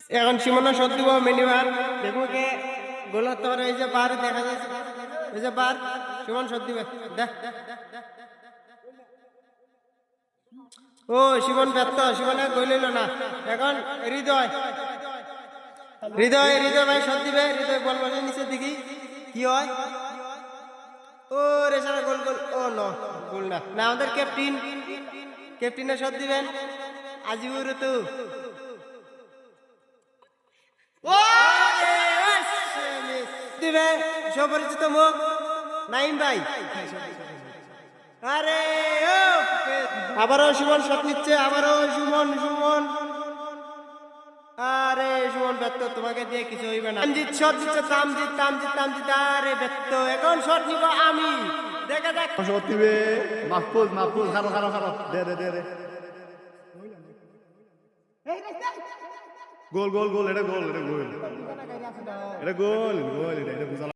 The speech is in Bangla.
এখন সীমানা শট দিব মিনিমার দেখবো কে গোল হতে পারে। এই যে বার দেখা যাচ্ছে, এই যে বার সীমান শট দিবে। দেখ ও সীমন ব্যর্থ, সীমানে গোল হইল না। এখন হৃদয় হৃদয় হৃদয় ভাই শট দিবে। হৃদয় বল বসে নিচে দেখি কি হয়। ও রেসারা গোল গোল। ও নো গোল না। না আমাদের ক্যাপ্টেন, ক্যাপ্টেনের শট দিবেন আজিবুর ঋতু। দিবে সুপরিচিত মুখ নাইম ভাই। আরে ও আবারও সুমন শট নিচ্ছে, আবারও সুমন সুমন। আরে সুমন ব্যর্থ, তোমাকে দিয়ে কিছু হইবে না। তামজিৎ শট দিচ্ছে, তামজিৎ তামজিৎ তামজিৎ। আরে ব্যর্থ, এখন শট নিব আমি। দেখা যাক শট দিবে মাহফুজ। মাহফুজ খারো খারো খারো, দে দে দে দে। গোল গোল গোল, এটা গোল, এটা গোল, এটা গোল গোল, এটা বুঝা